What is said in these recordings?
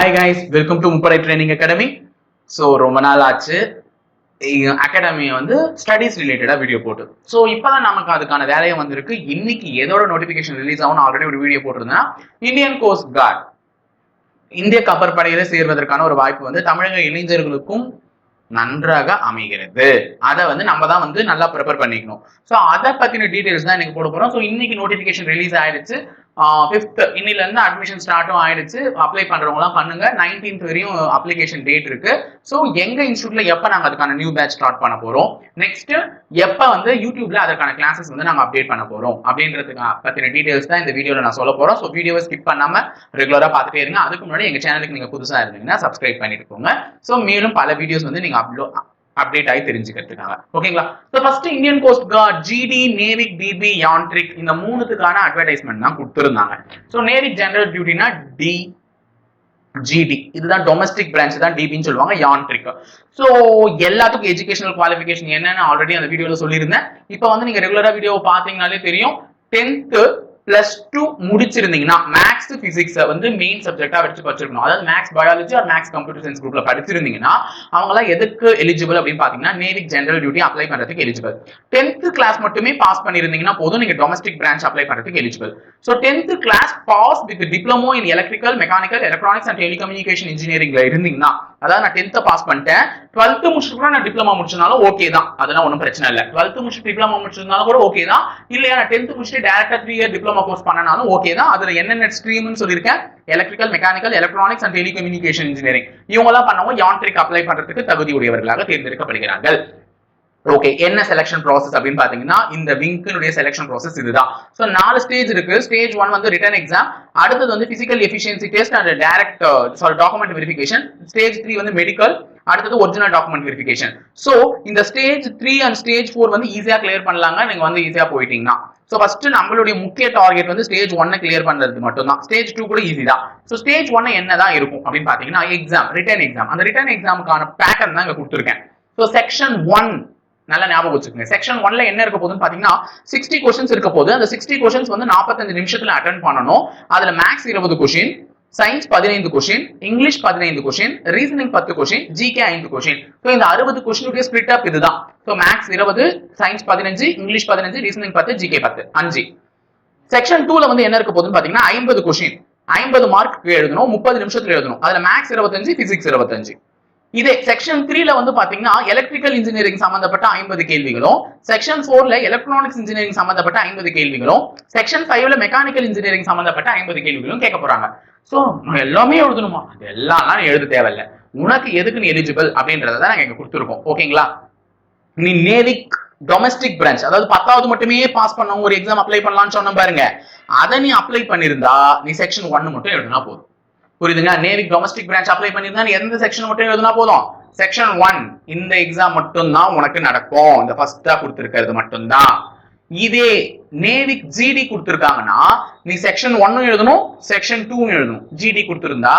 Hi guys, welcome to முப்படை training academy. So ரொம்ப நாள் ஆச்சு அகாடமியை வந்து ஸ்டடீஸ் ரிலேட்டடா வீடியோ போட்டு. ஸோ இப்போதான் நமக்கு அதுக்கான வேலையை வந்திருக்கு. இன்னைக்கு எதோட நோட்டிஃபிகேஷன் ரிலீஸ் ஆகும் ஆல்ரெடி ஒரு வீடியோ போட்டிருந்தேன். இந்தியன் கோஸ்ட் கார்டு இந்திய கப்பற்படையில சேர்வதற்கான ஒரு வாய்ப்பு வந்து தமிழக இளைஞர்களுக்கும் நன்றாக அமைகிறது. அதை வந்து நம்ம தான் வந்து நல்லா ப்ரிப்பேர் பண்ணிக்கணும். ஸோ அதை பத்தின டீடைல்ஸ் தான் இன்னைக்கு போட போறோம். ஸோ இன்னைக்கு நோட்டிஃபிகேஷன் ரிலீஸ் ஆயிடுச்சு. 5th இன்னில இருந்து அட்மிஷன் ஸ்டார்ட்டும் ஆயிடுச்சு. அப்ளை பண்றவங்களாம் பண்ணுங்க. 19th வரையும் அப்ளிகேஷன் டேட் இருக்கு. ஸோ எங்க இன்ஸ்டியூட்ல எப்ப நாங்க அதுக்கான நியூ பேட்ச் ஸ்டார்ட் பண்ண போறோம், நெக்ஸ்ட் எப்ப வந்து யூடியூப்ல அதற்கான கிளாஸஸ் வந்து நாங்க அப்டேட் பண்ண போறோம் அப்படின்றதுக்கு பத்தின டீடைல்ஸ் தான் இந்த வீடியோல நான் சொல்ல போறோம். ஸோ வீடியோவை ஸ்கிப் பண்ணாம ரெகுலரா பார்த்துட்டே இருங்க. அதுக்கு முன்னாடி எங்க சேனலுக்கு நீங்க புதுசா இருந்தீங்கன்னா சப்ஸ்கிரைப் பண்ணிட்டு போங்க. ஸோ மேலும் பல வீடியோஸ் வந்து நீங்க அப்டேட் ஆகி தெரிஞ்சுக்கிறதுக்காக. ஓகேங்களா? So first Indian coast guard, GD, Navik, பிபி, யான்ட்ரிக் இந்த மூணுத்துக்கான அட்வர்டைஸ்மெண்ட் தான் கொடுத்துருந்தாங்க. ஸோ நேவிக் ஜெனரல் டியூட்டினா டி, ஜிடி இதுதான் டொமஸ்டிக் பிரான்ச் தான் டிபின்னு சொல்லுவாங்க. யான்ட்ரிக் ஸோ எல்லாத்துக்கும் எஜுகேஷனல் குவாலிஃபிகேஷன் என்னன்னு ஆல்ரெடி அந்த வீடியோல சொல்லியிருந்தேன். இப்போ வந்து நீங்க ரெகுலரா வீடியோ பாத்தீங்கன்னாலே தெரியும். 10th +2 முடிச்சிருந்தீங்கன்னா மேக்ஸ் பிசிக்ஸ் வந்து மெயின் சப்ஜெக்டா வச்சு படிச்சிருக்கணும். அதாவது maths biology or maths computer science குரூப்ல படிச்சிருந்தீங்கன்னா அவங்களாம் எதுக்கு எலிஜிபிள் அப்படின்னு பாத்தீங்கன்னா நேவிக் ஜெனரல் டியூட்டி அப்ளை பண்றதுக்கு எலிஜிபிள். 10th கிளாஸ் மட்டுமே பாஸ் பண்ணிருந்தீங்கன்னா போதும், நீங்க டொமஸ்டிக் பிரான்ச் அப்ளை பண்றதுக்கு eligible. So 10th class pass with diploma in electrical, mechanical, electronics and telecommunication இன்ஜினியரிங்ல இருந்தீங்கன்னா, அதாவது நான் 10th பாஸ் பண்ணிட்டேன், 12th முடிச்சுட்டு நான் டிப்ளமா முடிச்சனாலும் ஓகே தான், அதெல்லாம் ஒன்றும் பிரச்சனை இல்லை. 12th முடிச்சுட்டு டிப்ளமா முடிச்சிருந்தாலும் கூட ஓகே தான். இல்லையா நான் 10th முடிச்சுட்டு டேரக்டா 3 இயர் டிப்ளமா கோர்ஸ் பண்ணனாலும் ஓகே தான். அதுல என்னென்ன ஸ்ட்ரீம்னு சொல்லியிருக்கேன், electrical, mechanical, electronics and telecommunication engineering இவங்க எல்லாம் பண்ணவும் யான்ட்ரிக் அப்ளை பண்றதுக்கு தகுதி உடையவர்களாக தேர்ந்தெடுக்கப்படுகிறார்கள். ஓகே, என்ன செலக்ஷன் ப்ராசஸ் அப்படின்னு பாத்தீங்கன்னா இந்த விங்க்னுடைய செலக்ஷன் ப்ராசஸ் இதுதான். சோ 4 ஸ்டேஜ் இருக்கு. ஸ்டேஜ் 1 வந்து ரிட்டன் எக்ஸாம், அடுத்தது வந்து physical efficiency test and direct document verification. Stage 3 வந்து மெடிக்கல், அடுத்தது ஒரிஜினல் டாக்குமெண்ட் வெரிஃபிகேஷன். சோ இந்த ஸ்டேஜ் 3 அண்ட் ஸ்டேஜ் 4 வந்து ஈஸியா கிளியர் பண்ணலாங்க நீங்க வந்து ஈஸியா போயிட்டீங்கன்னா. சோ ஃபர்ஸ்ட் நம்மளுடைய முக்கிய டார்கெட் வந்து ஸ்டேஜ் 1 கிளியர் பண்றது மட்டும் தான். ஸ்டேஜ் 2 கூட ஈஸி தான். சோ ஸ்டேஜ் 1 என்னதான் இருக்கும் அப்படின்னு பாத்தீங்கன்னா எக்ஸாம், ரிட்டன் எக்ஸாம். அந்த ரிட்டன் எக்ஸாமுக்கான பேட்டர்ன் தான் இங்க கொடுத்துருக்கேன். சோ செக்ஷன் 1 நல்லா ஞாபகம் வச்சுக்கோங்க. செக்ஷன் 1ல என்ன இருக்க போகுதுன்னு பாத்தீங்கன்னா 60 क्वेश्चंस இருக்க போகுது. அந்த 60 क्वेश्चंस வந்து 45 நிமிஷத்துல அட்டெண்ட் பண்ணணும். அதுல maths 20 question, science 15 question, English 15 question, reasoning 10 question, GK 5 question. So இந்த 60 क्वेश्चन உடைய ஸ்ப்ளிட் அப் இதுதான். So maths 20, science 15, English 15, reasoning 10, GK 10, 5. Section 2ல வந்து என்ன இருக்க போகுதுன்னு பாத்தீங்கன்னா 50 क्वेश्चन, 50 மார்க் எழுதணும், 30 நிமிஷத்துல எழுதணும். அதுல மேக்ஸ் 25, பிசிக்ஸ் 25. இதே செக்ஷன் 3ல வந்து பாத்தீங்கன்னா எலக்ட்ரிக்கல் இன்ஜினியரிங் சம்பந்தப்பட்ட 50 கேள்விகளும், செக்ஷன் 4ல எலக்ட்ரானிக்ஸ் இன்ஜினியரிங் சம்பந்தப்பட்ட 50 கேள்விகளும், செக்ஷன் 5ல மெக்கானிக்கல் இன்ஜினியரிங் சம்பந்தப்பட்ட 50 கேள்விகளும் கேட்க போறாங்க. சோ எல்லாமே எழுதணுமா? எல்லாம் எழுத தேவையில்லை. உனக்கு எதுக்கு நீ எலிஜிபிள் அப்படின்றத நாங்க இங்க கொடுத்துருக்கோம். ஓகேங்களா? நீ நேவிக் டொமஸ்டிக் பிரான்ச், அதாவது 10வது மட்டுமே பாஸ் பண்ணவங்க ஒரு எக்ஸாம் அப்ளை பண்ணலாம்னு சொன்ன பாருங்க, அதை நீ அப்ளை பண்ணிருந்தா நீ செக்ஷன் 1 மட்டும் எழுதினா போதும். புரியுதுங்க? நேவிக் டொமஸ்டிக் பிரான்ச் அப்ளை பண்ணிருந்தா நீ எந்த செக்ஷன் மட்டும் எழுதினா போதும். செக்ஷன் 1 இந்த எக்ஸாம் மட்டும் தான் உனக்கு நடக்கும். இந்த ஃபர்ஸ்டா கொடுத்திருக்கிறது மட்டும் தான். இதே நேவிக் ஜிடி கொடுத்திருக்காங்கன்னா நீ செக்ஷன் 1 எழுதணும், செக்ஷன் 2 எழுதணும். ஜிடி கொடுத்திருந்தா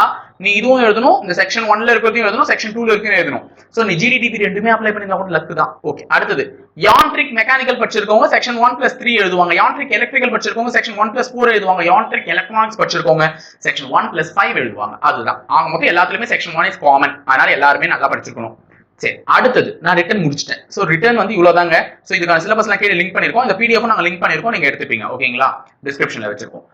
நீ இதுவும் எழுதணும், இந்த செக்ஷன் 1ல இருக்கிறதையும் எழுதணும், செக்ஷன் 2ல இருக்கிறதையும் எழுதணும். சோ நீ ஜிடிடிபி ரெண்டுமே அப்ளை பண்ணிருந்தா கூட லக்கு தான். ஓகே, அடுத்தது யான்ட்ரிக் மெக்கானிக்கல் படிச்சிருக்கவங்க செக்ஷன் 1+3 எழுதுவாங்க. யான்ட்ரிக் எலக்ட்ரிக்கல் படிச்சிருக்கவங்க செக்ஷன் 1+4 எழுதுவாங்க. யான்ட்ரிக் எலக்ட்ரானிக்ஸ் படிச்சிருக்கவங்க செக்ஷன் 1+5 எழுதுவாங்க. அதுதான் ஆக மொத்தம் எல்லாத்துலயுமே செக்ஷன் 1 இஸ் காமன். அதனால எல்லாருமே நல்லா படிச்சிருக்கணும். சரி, அடுத்தது நான் ரிட்டர்ன் முடிச்சிட்டேன். சோ ரிட்டர்ன் வந்து இவ்வளவுதாங்க. சோ இதுக்கான சிலபஸ்லாம் கீழே லிங்க் பண்ணிருக்கோம். இந்த பிடிஎஃப் நாங்க லிங்க் பண்ணிருக்கோம், நீங்க எடுத்துப்பீங்க. ஓகேங்களா? டிஸ்கிரிப்ஷன்ல வச்சிருக்கோம்.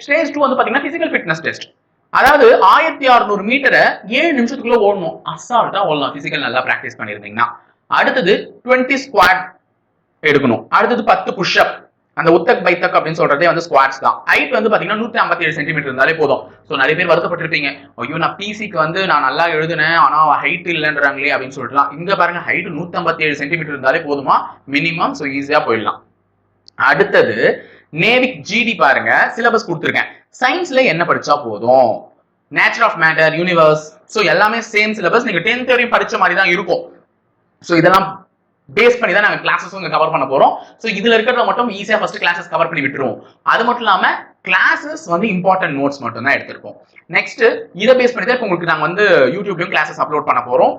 ஸ்டேஜ் 2 வந்து பாத்தீங்கன்னா பிசிக்கல் ஃபிட்னஸ் டெஸ்ட். அதாவது 1600 மீட்டரை 7 நிமிஷத்துக்குள்ள ஓடணும். அசால்ட்டா ஓடலாம் பிசிக்கல் நல்லா பிராக்டிஸ் பண்ணிருந்தீங்கன்னா. அடுத்தது 20 ஸ்குவாட் எடுக்கணும். அடுத்தது 10 புஷ்அப். அந்த உத்தக் பைத்தக் அப்படின்னு சொல்றதே வந்து ஸ்குவாட்ஸ் தான். ஹைட் வந்து பாத்தீங்கன்னா 157 சென்டிமீட்டர் இருந்தாலே போதும். சோ நிறைய பேர் வருத்தப்பட்டிருப்பீங்க, ஐயோ நான் பிசிக்கு வந்து நான் நல்லா எழுதுனேன் ஆனா ஹைட் இல்லைன்றாங்களே அப்படின்னு சொல்லிட்டுலாம். இங்க பாருங்க, ஹைட் 157 சென்டிமீட்டர் இருந்தாலே போதுமா மினிமம். சோ ஈஸியா போயிடலாம். அடுத்தது நேவிக் ஜிடி பாருங்க, சிலபஸ் கொடுத்துருக்கேன். சயின்ஸ்ல என்ன படிச்சா போதும்? Nature of matter, universe, so எல்லாமே சேம் சிலபஸ். நீங்க 10th வரையும் படிச்ச மாதிரி தான் இருக்கும். சோ இதெல்லாம் பேஸ் பண்ணி தான் நாங்க கிளாஸஸ் கவர் பண்ண போறோம். சோ இதுல இருக்கிறத மட்டும் ஈஸியா ஃபர்ஸ்ட் கிளாஸஸ் கவர் பண்ணி விட்டுருவோம். அது மட்டும் இல்லாம கிளாஸஸ் வந்து இம்பார்ட்டன்ட் நோட்ஸ் மட்டும் தான் எடுத்திருப்போம். நெக்ஸ்ட் இதை பேஸ் பண்ணி தான் உங்களுக்கு நாங்க வந்து யூடியூப்லயும் கிளாஸஸ் அப்லோட் பண்ண போறோம்.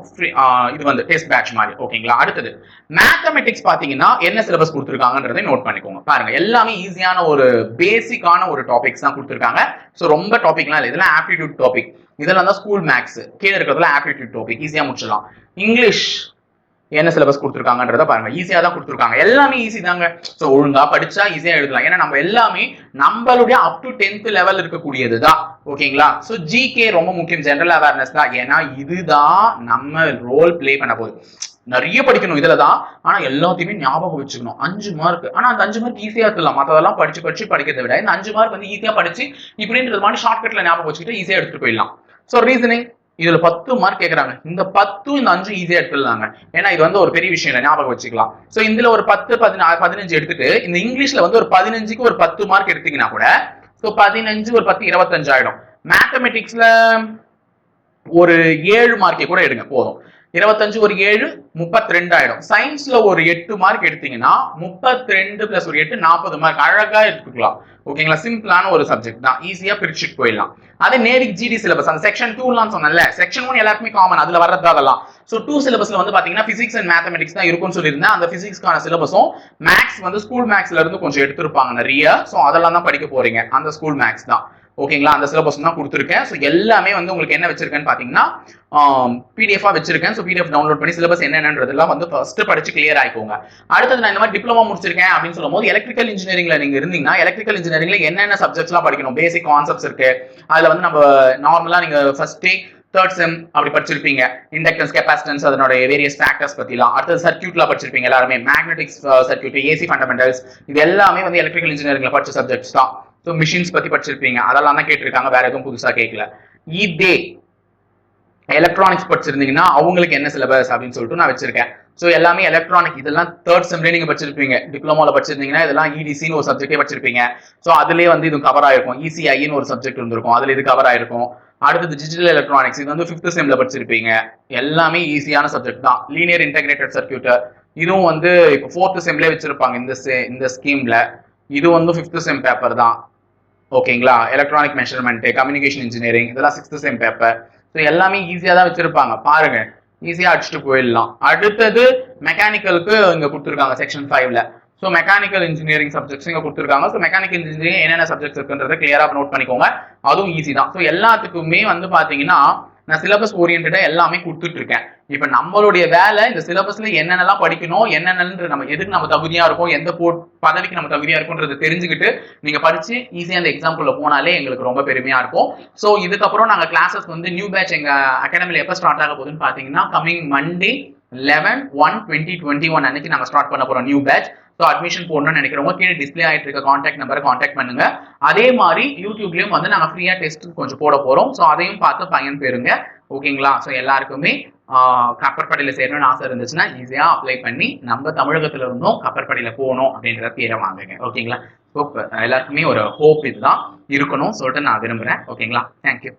இது வந்து டெஸ்ட் பேட்ச் மாதிரி. ஓகேங்களா? அடுத்தது மேத்தமெட்டிக்ஸ் பாத்தீங்கன்னா என்ன சிலபஸ் கொடுத்துருக்காங்கன்றதை நோட் பண்ணிக்கோங்க. பாருங்க, எல்லாமே ஈஸியான ஒரு பேசிக்கான ஒரு டாபிக்ஸ் தான் கொடுத்துருக்காங்க. ஸோ ரொம்ப டாபிக்லாம் இல்லை, இதெல்லாம் ஆப்டிடியூட் டாபிக். இதெல்லாம் தான் ஸ்கூல் மேக்ஸ். கீழே இருக்கிறதுல ஆப்டிடியூட் டாபிக், ஈஸியா முடிச்சிடலாம். இங்கிலீஷ் என்ன சிலபஸ் கொடுத்துருக்காங்கன்றத பாருங்க, ஈஸியா தான் கொடுத்துருக்காங்க. எல்லாமே ஈஸி தாங்க. ஸோ ஒழுங்கா படிச்சா ஈஸியா எழுதலாம். ஏன்னா நம்ம எல்லாமே நம்மளுடைய அப் டு 10th லெவல் இருக்கக்கூடியது தான். ஓகேங்களா? ஸோ ஜிகே ரொம்ப முக்கியம், ஜெனரல் அவேர்னஸ் தான். ஏன்னா இதுதான் நம்ம ரோல் பிளே பண்ண போகுது. நிறைய படிக்கணும் இதுல தான், ஆனா எல்லாத்தையுமே ஞாபகம் வச்சுக்கணும். 5 மார்க். ஆனா அந்த 5 மார்க் ஈஸியா இருக்கலாம். மற்றதெல்லாம் படிச்சு படிக்கிறத விட இந்த 5 மார்க் வந்து ஈஸியா படிச்சு இப்படின்றது மாதிரி ஷார்ட்கட்ல ஞாபகம் வச்சுக்கிட்டு ஈஸியா எடுத்துட்டு போயிடலாம். ஸோ ரீசனிங் இதுல 10 மார்க் கேட்கறாங்க. இந்த 10 இந்த 5 ஈஸியா எடுத்துடலாங்க. ஏன்னா இது வந்து ஒரு பெரிய விஷயம் இல்லை, ஞாபகம் வச்சுக்கலாம். ஸோ இதுல ஒரு 10 15 எடுத்துட்டு இந்த இங்கிலீஷ்ல வந்து ஒரு 15க்கு ஒரு 10 மார்க் எடுத்தீங்கன்னா கூட ஸோ 15 ஒரு 10 25 ஆயிடும். மேத்தமெட்டிக்ஸ்ல ஒரு 7 மார்க்கே கூட எடுங்க போதும். 25 ஒரு 7 32 ஆயிடும். சயின்ஸ்ல ஒரு 8 மார்க் எடுத்தீங்கன்னா 32 பிளஸ் ஒரு 8 40 மார்க் அழகா எடுத்துக்கலாம். ஓகேங்களா? சிம்பிளான ஒரு சப்ஜெக்ட் தான், ஈஸியா பிரிச்சுட்டு போயிடலாம். அதே நேரிக் ஜிடி சிலபஸ் அந்த செக்ஷன் 2 சொன்னல, செக்ஷன் 1 எல்லாருக்குமே காமன், அதுல வர்றது அதெல்லாம். சோ 2 சிலபஸ்ல வந்து பாத்தீங்கன்னா பிசிக்ஸ் அண்ட் மேத்தமெட்டிக்ஸ் தான் இருக்கும்னு சொல்லியிருந்தேன். அந்த பிசிக்ஸ்க்கான சிலபஸும் மேக்ஸ் வந்து ஸ்கூல் மேக்ஸ்ல இருந்து கொஞ்சம் எடுத்திருப்பாங்க நிறைய. சோ அதெல்லாம் தான் படிக்க போறீங்க, அந்த ஸ்கூல் மேக்ஸ் தான். ஓகேங்களா? அந்த சிலபஸ் தான் கொடுத்துருக்கேன். ஸோ எல்லாமே வந்து உங்களுக்கு என்ன வச்சிருக்கேன்னு பாத்தீங்கன்னா பிடிஎஃபா வச்சிருக்கேன். ஸோ பிடிஎஃப் டவுன்லோட் பண்ணி சிலபஸ் என்னன்றதெல்லாம் வந்து ஃபர்ஸ்ட் படிச்சு கிளியர் ஆயிக்கோங்க. அடுத்தது நான் இந்த மாதிரி டிப்ளமோ முடிச்சிருக்கேன் அப்படின்னு சொல்லும் போது எலக்ட்ரிக்கல் இன்ஜினியரிங்ல நீங்க இருந்தீங்கன்னா எலக்ட்ரிக்கல் இன்ஜினியரிங்ல என்னென்ன சப்ஜெக்ட்ஸ்லாம் படிக்கணும், பேசிக் கான்செப்ட்ஸ் இருக்கு. அதுல வந்து நம்ம நார்மலா நீங்க ஃபர்ஸ்ட் தேர்ட் செம் அப்படி படிச்சிருப்பீங்க. இண்டக்டன்ஸ், கெபாசிட்டன்ஸ், அதனோட வேரியஸ் ஃபேக்டர்ஸ் பத்திலாம். அடுத்தது சர்க்யூட்ல படிச்சிருப்பீங்க எல்லாருமே. மேக்னெட்டிக்ஸ் சர்க்யூட், ஏசி ஃபண்டமெண்டல்ஸ், இது எல்லாமே வந்து எலக்ட்ரிக்கல் இன்ஜினியரிங்ல படிச்ச சப்ஜெக்ட்ஸ் தான். ஸோ மிஷின்ஸ் பத்தி படிச்சிருப்பீங்க, அதெல்லாம் தான் கேட்டிருக்காங்க, வேற எதுவும் புதுசா கேட்கல. இதே எலக்ட்ரானிக்ஸ் படிச்சிருந்தீங்கன்னா அவங்களுக்கு என்ன சிலபஸ் அப்படின்னு சொல்லிட்டு நான் வச்சிருக்கேன். ஸோ எல்லாமே எலக்ட்ரானிக், இதெல்லாம் தேர்ட் செம்லேயே நீங்க படிச்சிருப்பீங்க. டிப்ளமோல படிச்சிருந்தீங்கன்னா இதெல்லாம் இடிசின்னு ஒரு சப்ஜெக்டே படிச்சிருப்பீங்க. ஸோ அதுலேயே வந்து இது கவர் ஆயிருக்கும். இசிஐன்னு ஒரு சப்ஜெக்ட் இருந்திருக்கும், அதுல இது கவர் ஆயிருக்கும். அடுத்தது டிஜிட்டல் எலக்ட்ரானிக்ஸ், இது வந்து 5th செம்ல படிச்சிருப்பீங்க. எல்லாமே ஈஸியான சப்ஜெக்ட் தான். லீனியர் இன்டெகிரேட்டட் சர்க்யூட், இதுவும் வந்து இப்போ 4th செம்லேயே வச்சிருப்பாங்க இந்த ஸ்கீம்ல. இது வந்து 5th செம் பேப்பர் தான். ஓகேங்களா? எலக்ட்ரானிக் மெஷர்மெண்ட், கம்யூனிகேஷன் இன்ஜினியரிங், இதெல்லாம் 6th செம் பேப்பர். ஸோ எல்லாமே ஈஸியா தான் வச்சிருப்பாங்க. பாருங்க, ஈஸியா அடிச்சுட்டு போயிடலாம். அடுத்தது மெக்கானிக்கலுக்கு இங்க கொடுத்துருக்காங்க செக்ஷன் 5ல. ஸோ மெக்கானிக்கல் இன்ஜினியரிங் சப்ஜெக்ட்ஸ் இங்க கொடுத்துருக்காங்க. ஸோ மெக்கானிக்கல் இன்ஜினியரிங் என்னென்ன சப்ஜெக்ட்ஸ் இருக்குன்றதை கிளியரா நோட் பண்ணிக்கோங்க. அதுவும் ஈஸி தான். ஸோ எல்லாத்துக்குமே வந்து பாத்தீங்கன்னா நான் சிலபஸ் ஓரியன்டா எல்லாமே கொடுத்துட்டு இருக்கேன். இப்ப நம்மளுடைய வேலை இந்த சிலபஸ்ல என்னென்னலாம் படிக்கணும், என்னென்ன நம்ம எதுக்கு நம்ம தகுதியா இருக்கும், எந்த பதவிக்கு நம்ம தகுதியா இருக்கும்ன்றதை தெரிஞ்சுக்கிட்டு நீங்க படிச்சு ஈஸியா அந்த எக்ஸாம்பிள்ல போனாலே எங்களுக்கு ரொம்ப பெருமையா இருக்கும். சோ இதுக்கப்புறம் நாங்க கிளாஸஸ் வந்து நியூ பேட்ச் எங்க அகாடமில எப்ப ஸ்டார்ட் ஆக போகுதுன்னு பாத்தீங்கன்னா கமிங் மண்டே 11/1/2021 அன்னைக்கு நாங்க ஸ்டார்ட் பண்ண போறோம் நியூ பேட்ச். ஸோ அட்மிஷன் போடணும்னு நினைக்கிறவங்க கீழே டிஸ்பிளே ஆயிட்டு இருக்க கான்டாக்ட் நம்பரை கான்டாக்ட் பண்ணுங்க. அதே மாதிரி யூடியூப்லயும் வந்து நாங்க ஃப்ரீயா டெஸ்ட் கொஞ்சம் போட போறோம். ஸோ அதையும் பார்த்து பயன் பெறுங்க. ஓகேங்களா? ஸோ எல்லாருக்குமே கப்பற்படையில சேரணும்னு ஆசை இருந்துச்சுன்னா ஈஸியா அப்ளை பண்ணி நம்ம தமிழகத்துல இருந்தும் கப்பற்படையில போகணும் அப்படின்றத பேரை வாங்குங்க. ஓகேங்களா? எல்லாருக்குமே ஒரு ஹோப் இதுதான் இருக்கணும் சொல்லிட்டு நான் விரும்புறேன். ஓகேங்களா? தேங்க்யூ.